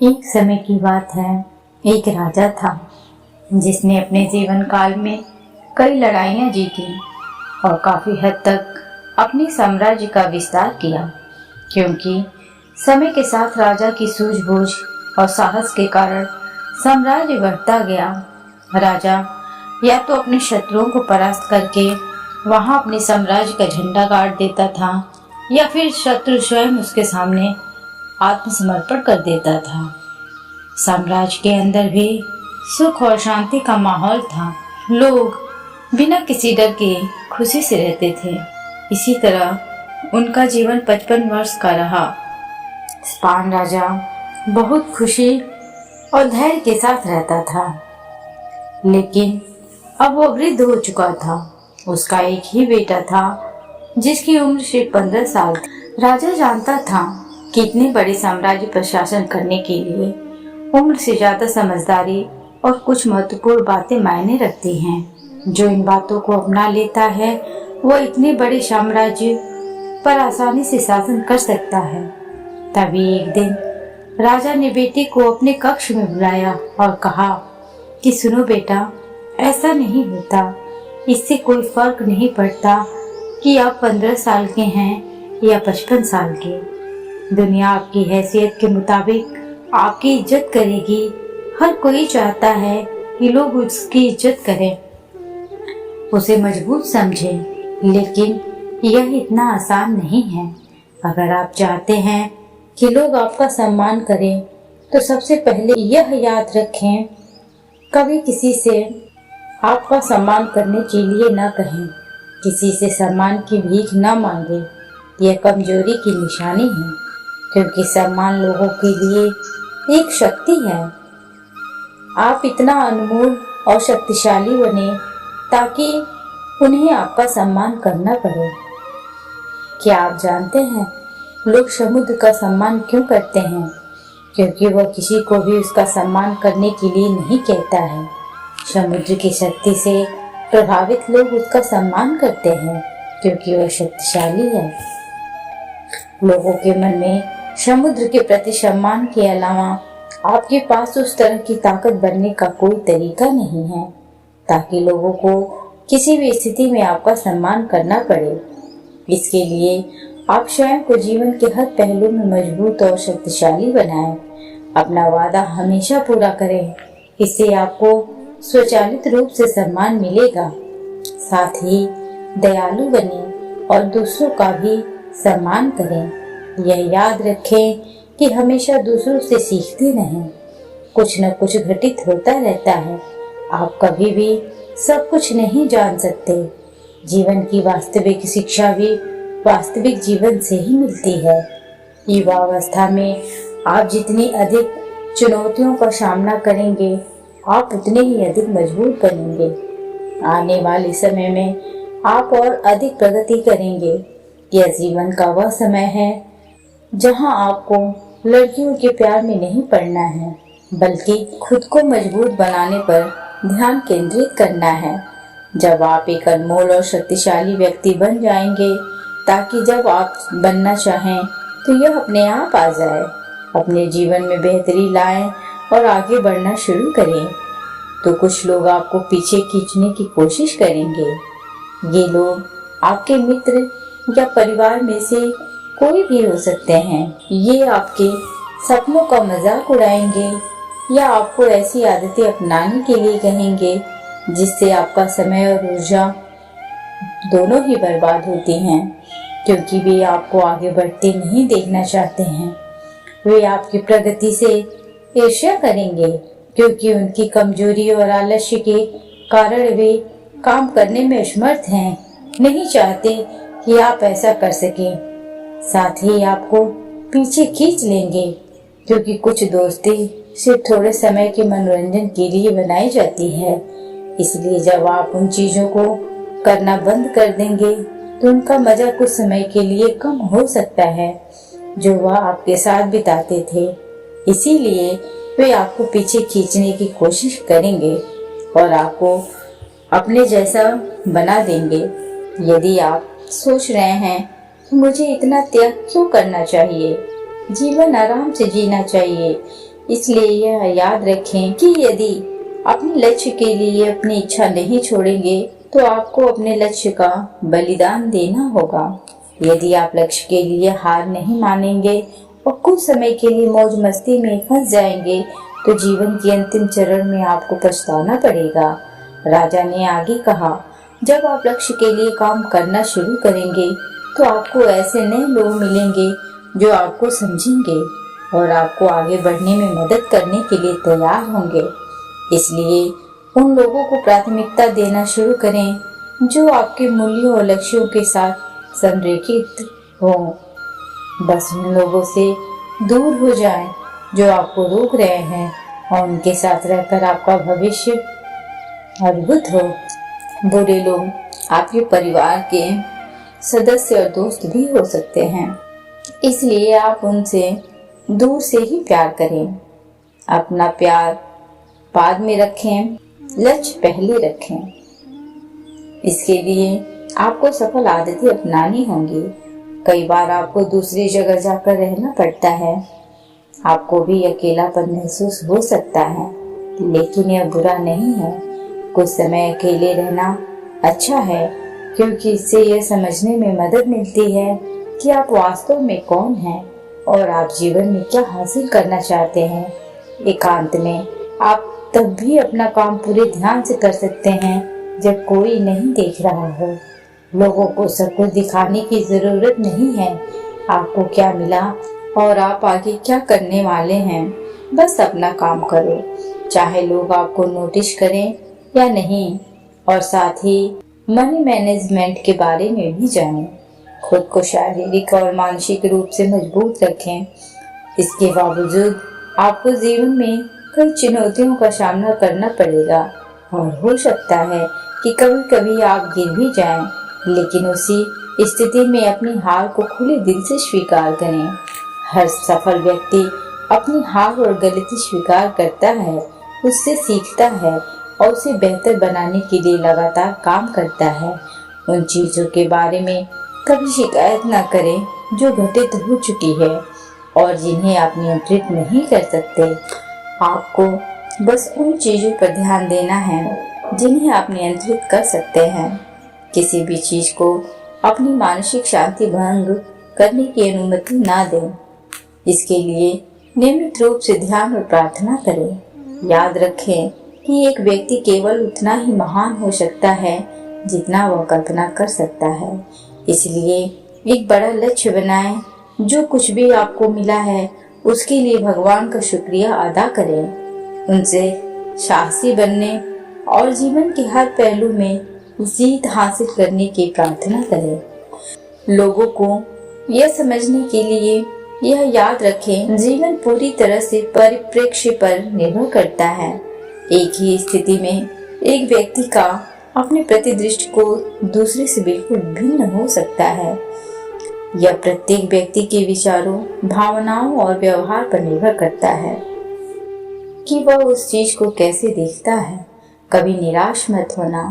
एक समय की बात है। एक राजा था जिसने अपने जीवन काल में कई लड़ाइयाँ जीती और काफी हद तक अपने साम्राज्य का विस्तार किया, क्योंकि समय के साथ राजा की सूझबूझ और साहस के कारण साम्राज्य बढ़ता गया। राजा या तो अपने शत्रुओं को परास्त करके वहां अपने साम्राज्य का झंडा गाड़ देता था, या फिर शत्रु स्वयं उसके सामने आत्मसमर्पण कर देता था। साम्राज्य के अंदर भी सुख और शांति का माहौल था। लोग बिना किसी डर के खुशी से रहते थे। इसी तरह उनका जीवन 55 वर्ष का रहा। स्पान राजा बहुत खुशी और धैर्य के साथ रहता था, लेकिन अब वो वृद्ध हो चुका था। उसका एक ही बेटा था जिसकी उम्र सिर्फ 15 साल थी। राजा जानता था कि इतने बड़े साम्राज्य पर शासन करने के लिए उम्र से ज्यादा समझदारी और कुछ महत्वपूर्ण बातें मायने रखती हैं। जो इन बातों को अपना लेता है वो इतने बड़े साम्राज्य पर आसानी से शासन कर सकता है। तभी एक दिन राजा ने बेटे को अपने कक्ष में बुलाया और कहा कि सुनो बेटा, ऐसा नहीं होता। इससे कोई फर्क नहीं पड़ता कि आप 15 साल के हैं या 55 साल के। दुनिया आपकी हैसियत के मुताबिक आपकी इज्जत करेगी। हर कोई चाहता है कि लोग उसकी इज्जत करें, उसे मजबूत समझें, लेकिन यह इतना आसान नहीं है। अगर आप चाहते हैं कि लोग आपका सम्मान करें तो सबसे पहले यह याद रखें, कभी किसी से आपका सम्मान करने के लिए न कहें। किसी से सम्मान की भीख न मांगे। यह कमजोरी की निशानी है, क्योंकि सम्मान लोगों के लिए एक शक्ति है। आप इतना अनमोल और शक्तिशाली बने ताकि उन्हें आपका सम्मान करना पड़े। क्या आप जानते हैं लोग समुद्र का सम्मान क्यों करते हैं? क्योंकि वह किसी को भी उसका सम्मान करने के लिए नहीं कहता है। समुद्र की शक्ति से प्रभावित लोग उसका सम्मान करते हैं क्योंकि वह शक्तिशाली है। लोगों के मन में समुद्र के प्रति सम्मान के अलावा आपके पास उस तरह की ताकत बनने का कोई तरीका नहीं है ताकि लोगों को किसी भी स्थिति में आपका सम्मान करना पड़े। इसके लिए आप स्वयं को जीवन के हर पहलू में मजबूत और शक्तिशाली बनाएं। अपना वादा हमेशा पूरा करें। इससे आपको स्वचालित रूप से सम्मान मिलेगा। साथ ही दयालु बने और दूसरों का भी सम्मान करें। यह याद रखें कि हमेशा दूसरों से सीखते रहें। कुछ न कुछ घटित होता रहता है। आप कभी भी सब कुछ नहीं जान सकते। जीवन की वास्तविक शिक्षा भी वास्तविक जीवन से ही मिलती है। युवावस्था में आप जितनी अधिक चुनौतियों का सामना करेंगे, आप उतने ही अधिक मजबूत बनेंगे। आने वाले समय में आप और अधिक प्रगति करेंगे। यह जीवन का वह समय है जहां आपको लड़कियों के प्यार में नहीं पड़ना है, बल्कि खुद को मजबूत बनाने पर ध्यान केंद्रित करना है। जब आप एक अनमोल और शक्तिशाली व्यक्ति बन जाएंगे, ताकि जब आप बनना चाहें तो यह अपने आप आ जाए। अपने जीवन में बेहतरी लाएं और आगे बढ़ना शुरू करें तो कुछ लोग आपको पीछे खींचने की कोशिश करेंगे। ये लोग आपके मित्र या परिवार में से कोई भी हो सकते हैं। ये आपके सपनों का मजाक उड़ाएंगे या आपको ऐसी आदतें अपनाने के लिए कहेंगे जिससे आपका समय और ऊर्जा दोनों ही बर्बाद होती हैं, क्योंकि वे आपको आगे बढ़ते नहीं देखना चाहते हैं। वे आपकी प्रगति से ईर्ष्या करेंगे क्योंकि उनकी कमजोरी और आलस्य के कारण वे काम करने में असमर्थ हैं, नहीं चाहते कि आप ऐसा कर सकें। साथ ही आपको पीछे खींच लेंगे, क्योंकि कुछ दोस्ती सिर्फ थोड़े समय के मनोरंजन के लिए बनाई जाती है। इसलिए जब आप उन चीजों को करना बंद कर देंगे तो उनका मजा कुछ समय के लिए कम हो सकता है जो वह आपके साथ बिताते थे। इसीलिए वे आपको पीछे खींचने की कोशिश करेंगे और आपको अपने जैसा बना देंगे। यदि आप सोच रहे हैं मुझे इतना त्याग क्यों करना चाहिए, जीवन आराम से जीना चाहिए, इसलिए यह याद रखें कि यदि अपने लक्ष्य के लिए अपनी इच्छा नहीं छोड़ेंगे तो आपको अपने लक्ष्य का बलिदान देना होगा। यदि आप लक्ष्य के लिए हार नहीं मानेंगे और कुछ समय के लिए मौज मस्ती में फंस जाएंगे तो जीवन के अंतिम चरण में आपको पछताना पड़ेगा। राजा ने आगे कहा, जब आप लक्ष्य के लिए काम करना शुरू करेंगे तो आपको ऐसे नए लोग मिलेंगे जो आपको समझेंगे और आपको आगे बढ़ने में मदद करने के लिए तैयार होंगे। इसलिए उन लोगों को प्राथमिकता देना शुरू करें जो आपके मूल्यों और लक्ष्यों के साथ संरेखित हों। बस उन लोगों से दूर हो जाएं जो आपको रोक रहे हैं और उनके साथ रहकर आपका भविष्य अद्भुत हो। बुरे लोग आपके परिवार के सदस्य और दोस्त भी हो सकते हैं, इसलिए आप उनसे दूर से ही प्यार करें। अपना प्यार बाद में रखें, लक्ष्य पहले रखें। इसके लिए आपको सफल आदतें अपनानी होंगी। कई बार आपको दूसरी जगह जाकर रहना पड़ता है, आपको भी अकेलापन महसूस हो सकता है, लेकिन यह बुरा नहीं है। कुछ समय अकेले रहना अच्छा है क्योंकि इससे यह समझने में मदद मिलती है कि आप वास्तव में कौन हैं और आप जीवन में क्या हासिल करना चाहते हैं। एकांत में आप तब भी अपना काम पूरे ध्यान से कर सकते हैं जब कोई नहीं देख रहा हो। लोगों को सब कुछ दिखाने की जरूरत नहीं है। आपको क्या मिला और आप आगे क्या करने वाले हैं, बस अपना काम करो, चाहे लोग आपको नोटिस करें या नहीं। और साथ ही मनी मैनेजमेंट के बारे में भी जानें। खुद को शारीरिक और मानसिक रूप से मजबूत रखें। इसके बावजूद आपको जीवन में कई चुनौतियों का सामना करना पड़ेगा और हो सकता है कि कभी कभी आप गिर भी जाएं, लेकिन उसी स्थिति में अपनी हार को खुले दिल से स्वीकार करें। हर सफल व्यक्ति अपनी हार और गलती स्वीकार करता है, उससे सीखता है और उसे बेहतर बनाने के लिए लगातार काम करता है। उन चीजों के बारे में कभी शिकायत न करें जो घटित हो चुकी है और जिन्हें आप नियंत्रित नहीं कर सकते। आपको बस उन चीजों पर ध्यान देना है जिन्हें आप नियंत्रित कर सकते हैं। किसी भी चीज को अपनी मानसिक शांति भंग करने की अनुमति ना दें। इसके लिए नियमित रूप से ध्यान और प्रार्थना करें। याद रखें कि एक व्यक्ति केवल उतना ही महान हो सकता है जितना वह कल्पना कर सकता है। इसलिए एक बड़ा लक्ष्य बनाएं। जो कुछ भी आपको मिला है उसके लिए भगवान का शुक्रिया अदा करें। उनसे साहसी बनने और जीवन के हर पहलू में जीत हासिल करने की प्रार्थना करें। लोगों को यह समझने के लिए यह याद रखें, जीवन पूरी तरह से परिप्रेक्ष्य पर निर्भर करता है। एक ही स्थिति में एक व्यक्ति का अपने प्रतिदृष्टि को दूसरे से बिल्कुल भिन्न हो सकता है। यह प्रत्येक व्यक्ति के विचारों, भावनाओं और व्यवहार पर निर्भर करता है कि वह उस चीज को कैसे देखता है। कभी निराश मत होना,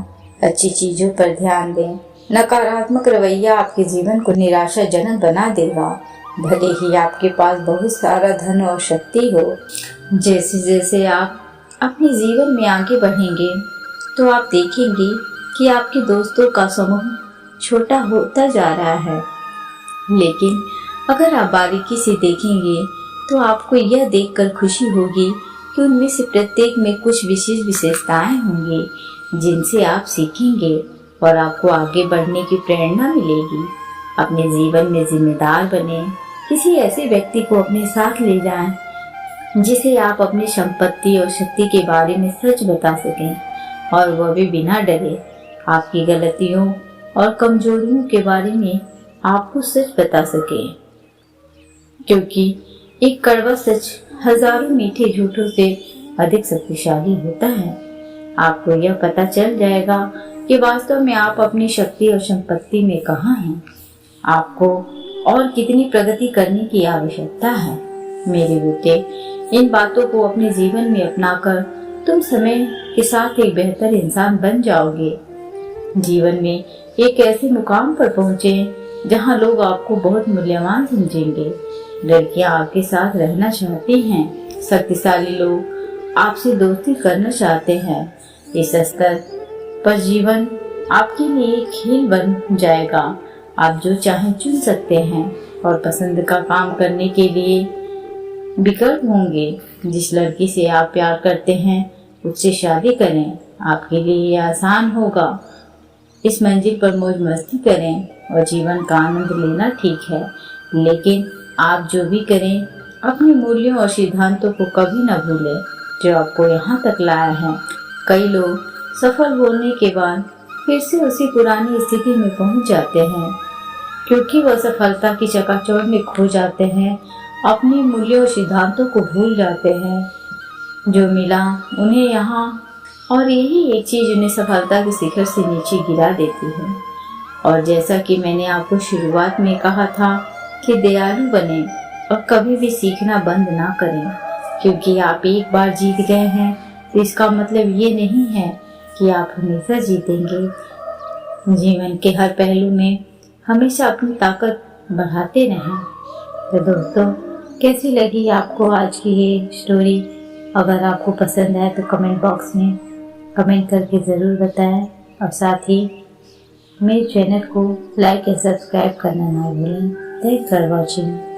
अच्छी चीजों पर ध्यान दें। नकारात्मक रवैया आपके जीवन को निराशाजनक बना देगा, भले ही आपके पास बहुत सारा धन और शक्ति हो। जैसे जैसे आप अपने जीवन में आगे बढ़ेंगे तो आप देखेंगे कि आपके दोस्तों का समूह छोटा होता जा रहा है, लेकिन अगर आप बारीकी से देखेंगे तो आपको यह देखकर खुशी होगी कि उनमें से प्रत्येक में कुछ विशेष विशेषताएं होंगी जिनसे आप सीखेंगे और आपको आगे बढ़ने की प्रेरणा मिलेगी। अपने जीवन में जिम्मेदार बने। किसी ऐसे व्यक्ति को अपने साथ ले जाएं जिसे आप अपनी संपत्ति और शक्ति के बारे में सच बता सकें और वह भी बिना डरे। आपकी गलतियों और कमजोरियों के बारे में आपको सच बता सके, क्योंकि एक कड़वा सच हजारों मीठे झूठों से अधिक शक्तिशाली होता है। आपको यह पता चल जाएगा कि वास्तव में आप अपनी शक्ति और संपत्ति में कहाँ हैं, आपको और कितनी प्रगति करने की आवश्यकता है। मेरे बेटे, इन बातों को अपने जीवन में अपनाकर तुम समय के साथ एक बेहतर इंसान बन जाओगे। जीवन में एक ऐसे मुकाम पर पहुँचे जहाँ लोग आपको बहुत मूल्यवान समझेंगे। लड़कियाँ आपके साथ रहना चाहती हैं, शक्तिशाली लोग आपसे दोस्ती करना चाहते हैं। इस स्तर पर जीवन आपके लिए एक खेल बन जाएगा। आप जो चाहें चुन सकते हैं और पसंद का काम करने के लिए विकल्प होंगे। जिस लड़की से आप प्यार करते हैं उससे शादी करें, आपके लिए ये आसान होगा। इस मंजिल पर मौज मस्ती करें और जीवन का आनंद लेना ठीक है, लेकिन आप जो भी करें अपने मूल्यों और सिद्धांतों को कभी न भूलें जो आपको यहाँ तक लाया है। कई लोग सफल होने के बाद फिर से उसी पुरानी स्थिति में पहुंच जाते हैं क्योंकि वह सफलता की चकाचौंध में खो जाते हैं, अपने मूल्यों और सिद्धांतों को भूल जाते हैं जो मिला उन्हें यहाँ, और यही एक चीज उन्हें सफलता के शिखर से नीचे गिरा देती है। और जैसा कि मैंने आपको शुरुआत में कहा था कि दयालु बने और कभी भी सीखना बंद ना करें, क्योंकि आप एक बार जीत गए हैं तो इसका मतलब ये नहीं है कि आप हमेशा जीतेंगे। जीवन के हर पहलू में हमेशा अपनी ताकत बढ़ाते रहें। तो दोस्तों, कैसी लगी आपको आज की ये स्टोरी? अगर आपको पसंद आए तो कमेंट बॉक्स में कमेंट करके ज़रूर बताएं और साथ ही मेरे चैनल को लाइक और सब्सक्राइब करना ना भूलें। Thanks for watching.